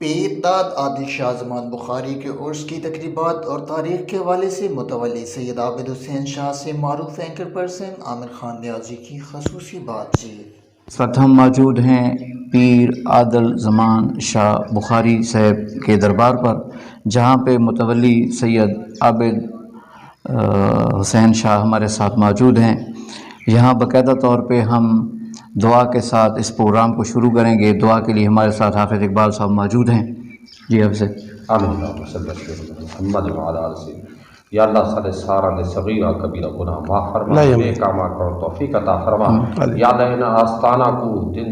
پیر داد عادل شاہ زمان بخاری کے عرس کی تقریبات اور تاریخ کے حوالے سے متولی سید عابد حسین شاہ سے معروف اینکر پرسن عامر خان نیازی کی خصوصی بات چیت۔ اس وقت ہم موجود ہیں پیر عادل زمان شاہ بخاری صاحب کے دربار پر، جہاں پہ متولی سید عابد حسین شاہ ہمارے ساتھ موجود ہیں۔ یہاں باقاعدہ طور پہ ہم دعا کے ساتھ اس پروگرام کو شروع کریں گے۔ دعا کے لیے ہمارے ساتھ حافظ اقبال صاحب موجود ہیں۔ جی حافظ۔ آمین محمد وعلیٰ آلہ۔ یا اللہ سارے سارا نے صغیرہ کبیرہ گناہ معاف فرما، نیک اعمال کرو توفیق عطا فرما۔ یا اللہ ان آستانہ کو دن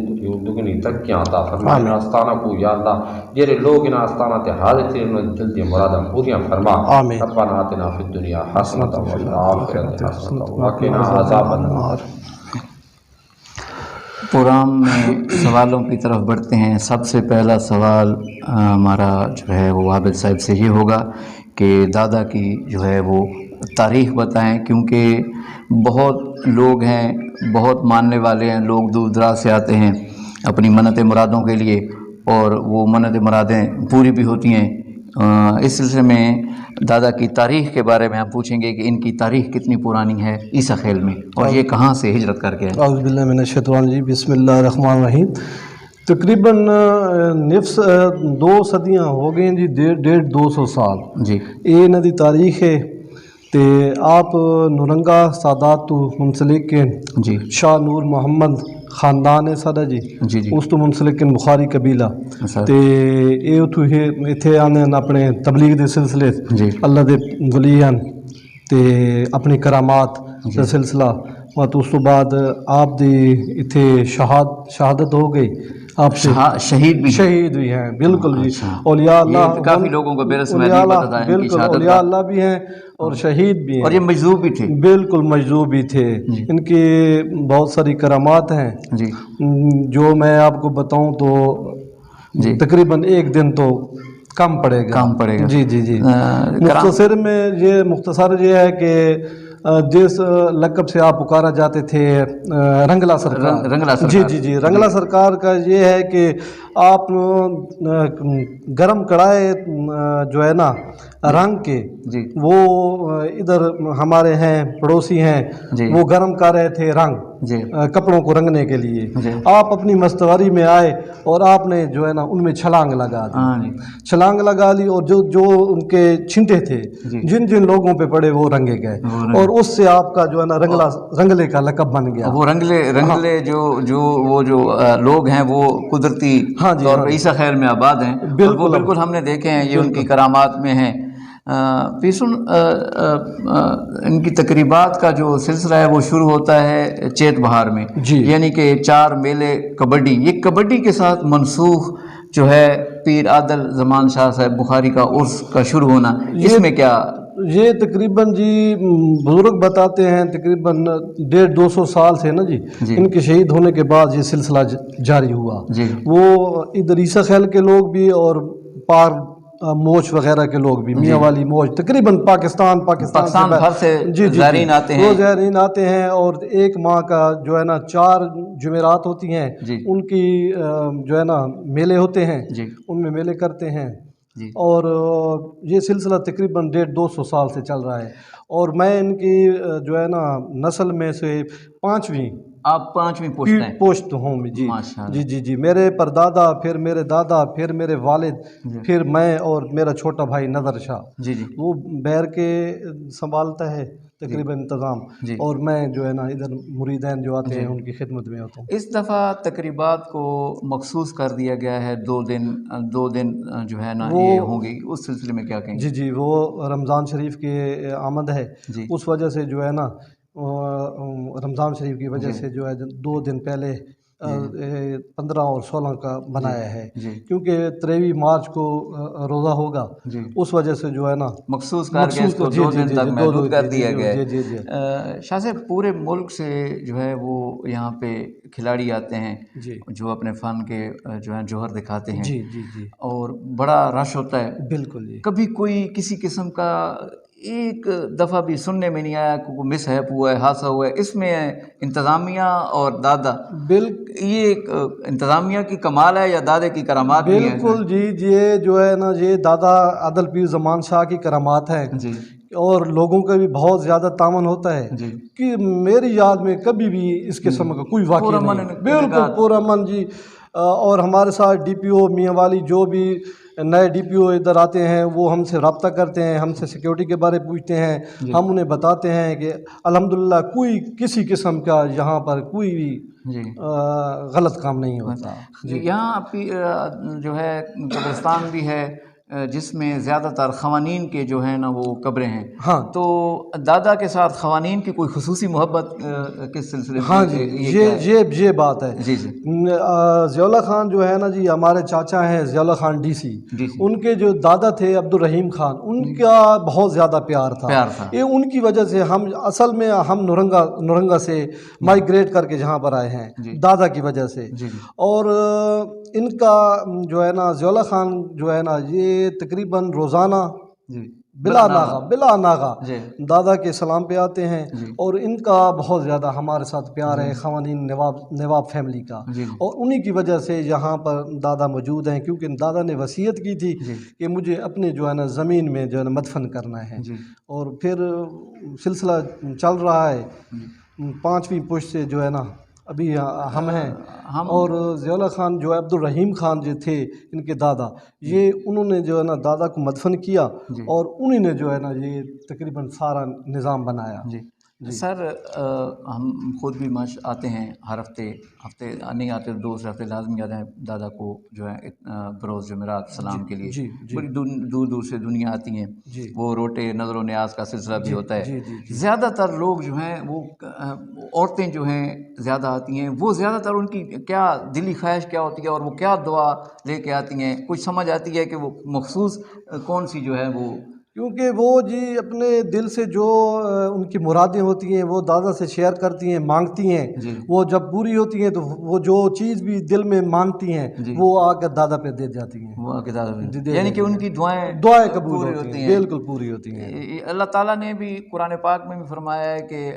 دگنی ترقیاں عطا فرما۔ ان آستانہ کو یا اللہ جڑے لوگ ان آستانہ تے حاضر تھے انہوں دل دی مراداں پوریاں فرما۔ ربنا آتنا فی الدنیا حسنۃ وفی الآخرۃ حسنۃ وقنا عذاب النار۔ پروگرام میں سوالوں کی طرف بڑھتے ہیں۔ سب سے پہلا سوال ہمارا جو ہے وہ عابد صاحب سے یہ ہوگا کہ دادا کی جو ہے وہ تاریخ بتائیں، کیونکہ بہت لوگ ہیں، بہت ماننے والے ہیں، لوگ دور دراز سے آتے ہیں اپنی منت مرادوں کے لیے، اور وہ منت مرادیں پوری بھی ہوتی ہیں۔ اس سلسلے میں دادا کی تاریخ کے بارے میں ہم پوچھیں گے کہ ان کی تاریخ کتنی پرانی ہے عیسیٰ خیل میں، اور یہ کہاں سے ہجرت کر کے آئے؟ اعوذ باللہ من الشیطان الرجیم، بسم اللہ الرحمن الرحیم۔ تقریباً نفس 2 صدیاں ہو گئیں جی، 150-200 سال جی۔ یہ انہاں دی تاریخ ہے تے آپ نورنگا سادات تو منسلک کے جی۔ شاہ نور محمد خاندان ہے ساڈا جی، جی جی۔ اس تو منسلک بخاری قبیلہ تے اے اتھو ایتھے آنے اپنے تبلیغ دے سلسلے جی۔ اللہ دے ولیاں تے اپنی کرامات دا سلسلہ، تو اس تو بعد آپ دی اتھے شہادت ہو گئی، آپ شہید بھی ہیں، بالکل جی۔ اولیاء اللہ، کافی لوگوں کو بے رسم ادبی پتہ ہے، بالکل اولیاء اللہ بھی ہیں اور شہید بھی ہیں، اور یہ مجذوب بھی تھے، بالکل مجذوب بھی تھے۔ ان کی بہت ساری کرامات ہیں جی، جو میں آپ کو بتاؤں تو تقریباً 1 دن تو کم پڑے گا۔ جی جی جی۔ مختصر یہ ہے کہ جس لقب سے آپ پکارا جاتے تھے رنگلا سرکار، جی جی جی، رنگلا سرکار کا یہ ہے کہ آپ گرم کڑھائے جو ہے نا رنگ کے، وہ ادھر ہمارے ہیں پڑوسی ہیں، وہ گرم کر رہے تھے رنگ کپڑوں کو رنگنے کے لیے، آپ اپنی مستواری میں آئے اور آپ نے جو ہے نا ان میں چھلانگ لگا دی، چھلانگ لگا لی، اور جو ان کے چھنٹے تھے جن جن لوگوں پہ پڑے وہ رنگے گئے، اور اس سے آپ کا جو ہے نا رنگلے کا لقب بن گیا۔ وہ رنگلے جو لوگ ہیں وہ قدرتی طور پر عیسیٰ خیل میں آباد ہیں، بالکل ہم نے دیکھے ہیں، یہ ان کی کرامات میں ہیں۔ ان کی تقریبات کا جو سلسلہ ہے وہ شروع ہوتا ہے چیت بہار میں، یعنی کہ 4 میلے کبڈی، یہ کبڈی کے ساتھ منسوخ جو ہے پیر عادل زمان شاہ صاحب بخاری کا عرس کا شروع ہونا، اس میں کیا؟ یہ تقریباً جی بزرگ بتاتے ہیں تقریباً 150-200 سال سے نا جی ان کے شہید ہونے کے بعد یہ سلسلہ جاری ہوا۔ وہ ادھر عیسیٰ خیل کے لوگ بھی اور پار موچ وغیرہ کے لوگ بھی، میاں والی موچ، تقریباً پاکستان بھر سے زائرین آتے ہیں، وہ زائرین آتے ہیں، اور 1 ماہ کا جو ہے نا 4 جمعرات ہوتی ہیں، ان کی جو ہے نا میلے ہوتے ہیں، ان میں میلے کرتے ہیں، اور یہ سلسلہ تقریباً 150-200 سال سے چل رہا ہے۔ اور میں ان کی جو ہے نا نسل میں سے 5ویں، آپ 5ویں پوشت ہوں جی جی جی جی۔ میرے پردادا، پھر میرے دادا، پھر میرے والد، پھر میں اور میرا چھوٹا بھائی نظر شاہ، وہ بیر کے سنبھالتا ہے تقریباً انتظام، اور میں جو ہے نا ادھر مریدین جو آتے ہیں ان کی خدمت میں ہوتا ہوں۔ اس دفعہ تقریبات کو مخصوص کر دیا گیا ہے 2 دن جو ہے نا یہ ہوں گی، اس سلسلے میں کیا کہیں؟ جی جی، وہ رمضان شریف کی آمد ہے، اس وجہ سے جو ہے نا رمضان شریف کی وجہ سے جو ہے 2 دن پہلے 15 اور 16 کا بنایا ہے، کیونکہ 23 مارچ کو روزہ ہوگا، اس وجہ سے جو ہے نا مخصوص کر کے اس کو 2 دن تک محدود کر دیا گیا ہے۔ شاہ صاحب پورے ملک سے جو ہے وہ یہاں پہ کھلاڑی آتے ہیں جو اپنے فن کے جو ہے جوہر دکھاتے ہیں، اور بڑا رش ہوتا ہے، بالکل۔ کبھی کوئی کسی قسم کا ایک دفعہ بھی سننے میں نہیں آیا کہ کوئی مس ہیپ ہوا ہے، حادثہ ہوا ہے. اس میں انتظامیہ اور دادا یہ ایک انتظامیہ کی کمال ہے یا دادے کی کرامات بھی ہیں؟ بالکل جی، یہ جو ہے نا یہ دادا عادل پیر زمان شاہ کی کرامات ہیں جی. اور لوگوں کا بھی بہت زیادہ تعاون ہوتا ہے جی. کہ میری یاد میں کبھی بھی اس قسم کا کوئی واقعہ نہیں. بالکل پرامن جی. اور ہمارے ساتھ ڈی پی او میاں والی جو بھی نئے ڈی پی او ادھر آتے ہیں وہ ہم سے رابطہ کرتے ہیں، ہم سے سیکیورٹی کے بارے پوچھتے ہیں. ہم انہیں بتاتے ہیں کہ الحمدللہ کوئی کسی قسم کا یہاں پر کوئی بھی غلط کام نہیں ہوتا. یہاں جو ہے قبرستان بھی ہے جس میں زیادہ تر خوانین کے جو ہیں نا وہ قبریں ہیں. ہاں. تو دادا کے ساتھ خوانین کی کوئی خصوصی محبت کس سلسلے میں؟ ہاں جی، یہ بات ہے. جی جی. ضیاء اللہ خان جو ہے نا جی ہمارے چاچا ہیں ضیاء اللہ خان ڈی سی، ان کے جو دادا تھے عبدالرحیم خان، ان کا بہت زیادہ پیار تھا. یہ ان کی وجہ سے ہم اصل میں ہم نورنگا سے مائیگریٹ کر کے جہاں پر آئے ہیں دادا کی وجہ سے. اور ان کا جو ہے نا ضیاء اللہ خان جو ہے نا یہ تقریباً روزانہ بلا ناغا دادا کے سلام پہ آتے ہیں. اور ان کا بہت زیادہ ہمارے ساتھ پیار ہے خوانین نواب فیملی کا. اور انہی کی وجہ سے یہاں پر دادا موجود ہیں، کیونکہ دادا نے وصیت کی تھی کہ مجھے اپنے جو ہے نا زمین میں جو ہے نا مدفن کرنا ہے. اور پھر سلسلہ چل رہا ہے. 5ویں پشت سے جو ہے نا ابھی ہم ہیں. اور ضیاء اللہ خان جو عبدالرحیم خان جو تھے ان کے دادا، یہ انہوں نے جو ہے نا دادا کو مدفن کیا اور انہی نے جو ہے نا یہ تقریباً سارا نظام بنایا. سر ہم خود بھی آتے ہیں ہر ہفتے نہیں آتے، 2 ہفتے لازمی آتے ہیں دادا کو جو ہے بروز جمعرات سلام کے لیے. بڑی دور دور سے دنیا آتی ہیں. وہ روٹے نظر و نیاز کا سلسلہ بھی ہوتا ہے. زیادہ تر لوگ جو ہیں وہ عورتیں جو ہیں زیادہ آتی ہیں. وہ زیادہ تر ان کی کیا دلی خواہش کیا ہوتی ہے اور وہ کیا دعا لے کے آتی ہیں؟ کچھ سمجھ آتی ہے کہ وہ مخصوص کون سی جو ہے وہ؟ کیونکہ وہ جی اپنے دل سے جو ان کی مرادیں ہوتی ہیں وہ دادا سے شیئر کرتی ہیں، مانگتی ہیں. وہ جب پوری ہوتی ہیں تو وہ جو چیز بھی دل میں مانگتی ہیں وہ آ کر دادا پہ دے جاتی ہیں. وہ آ کے دادا پہ یعنی کہ ان کی دعائیں قبول ہوتی ہیں. بالکل پوری ہوتی ہیں. اللہ تعالیٰ نے بھی قرآن پاک میں بھی فرمایا ہے کہ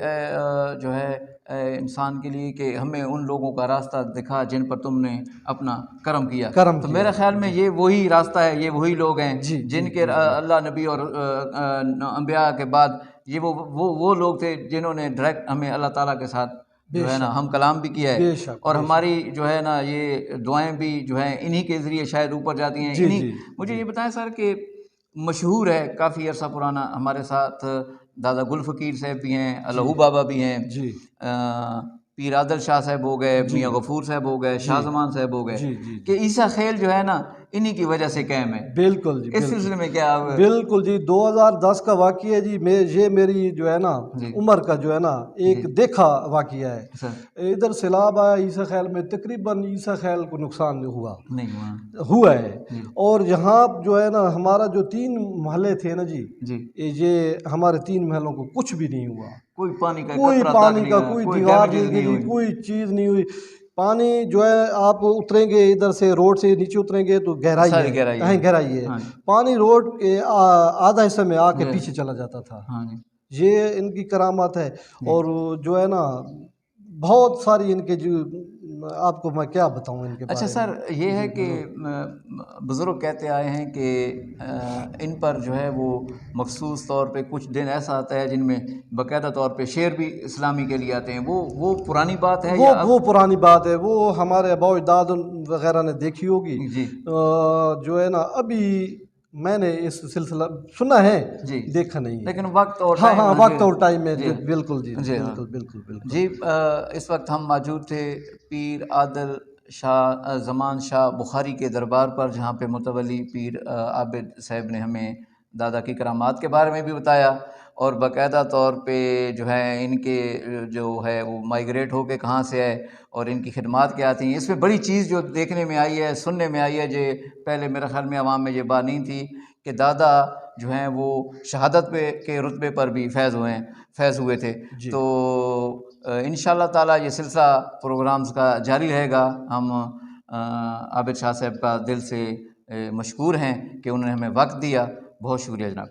جو ہے انسان کے لیے کہ ہمیں ان لوگوں کا راستہ دکھا جن پر تم نے اپنا کرم کیا. تو میرے خیال میں یہ وہی راستہ ہے، یہ وہی لوگ ہیں جن کے اللہ نبی اور انبیاء کے بعد یہ وہ لوگ تھے جنہوں نے ڈائریکٹ ہمیں اللہ تعالیٰ کے ساتھ جو ہے نا ہم کلام بھی کیا ہے. اور ہماری جو ہے نا یہ دعائیں بھی جو ہیں انہی کے ذریعے شاید اوپر جاتی ہیں. مجھے یہ بتائیں سر کہ مشہور ہے کافی عرصہ پرانا ہمارے ساتھ دادا گل فقیر صاحب بھی ہیں، الہو بابا بھی ہیں، پیر عادل شاہ صاحب ہو گئے، میاں غفور صاحب ہو گئے، شاہ زمان صاحب ہو گئے، کہ عیسیٰ خیل جو ہے نا انہی کی وجہ سے قائم ہے. بالکل جی. اس سلسلے میں کیا؟ بالکل جی 2010 کا واقعہ ہے جی. یہ میری جو ہے نا عمر کا جو ہے نا ایک دیکھا واقعہ ہے. ادھر سیلاب آیا عیسیٰ خیل میں، تقریباً عیسیٰ خیل کو نقصان ہوا ہے. اور یہاں جو ہے نا ہمارا جو 3 محلے تھے نا جی، یہ ہمارے 3 محلوں کو کچھ بھی نہیں ہوا. کوئی پانی کا کوئی دیوار نہیں گری، کوئی چیز نہیں ہوئی. پانی جو ہے آپ اتریں گے ادھر سے روڈ سے نیچے اتریں گے تو گہرائی ہے. پانی روڈ کے آدھا حصہ میں آ کے پیچھے چلا جاتا تھا. یہ ان کی کرامات ہے. اور جو ہے نا بہت ساری ان کے جو آپ کو میں کیا بتاؤں ان کے بارے میں. اچھا سر، یہ ہے کہ بزرگ کہتے آئے ہیں کہ ان پر جو ہے وہ مخصوص طور پہ کچھ دن ایسا آتا ہے جن میں باقاعدہ طور پہ شعر بھی اسلامی کے لیے آتے ہیں. وہ پرانی بات ہے؟ وہ پرانی بات ہے. وہ ہمارے آباء و اجداد وغیرہ نے دیکھی ہوگی. جو ہے نا ابھی میں نے اس سلسلہ سنا ہے، دیکھا نہیں، لیکن وقت اور وقت اور ٹائم میں. بالکل جی. بالکل جی. اس وقت ہم موجود تھے پیر عادل شاہ زمان شاہ بخاری کے دربار پر، جہاں پہ متولی پیر عابد صاحب نے ہمیں دادا کی کرامات کے بارے میں بھی بتایا اور باقاعدہ طور پہ جو ہے ان کے جو ہے وہ مائیگریٹ ہو کے کہاں سے ہے اور ان کی خدمات کیا تھیں. اس میں بڑی چیز جو دیکھنے میں آئی ہے، سننے میں آئی ہے، جو پہلے میرے خیال میں عوام میں یہ بات نہیں تھی کہ دادا جو ہیں وہ شہادت پہ کے رتبے پر بھی فیض ہوئے تھے. تو انشاءاللہ تعالیٰ یہ سلسلہ پروگرامز کا جاری رہے گا. ہم عابد شاہ صاحب کا دل سے مشکور ہیں کہ انہوں نے ہمیں وقت دیا. بہت شکریہ جناب.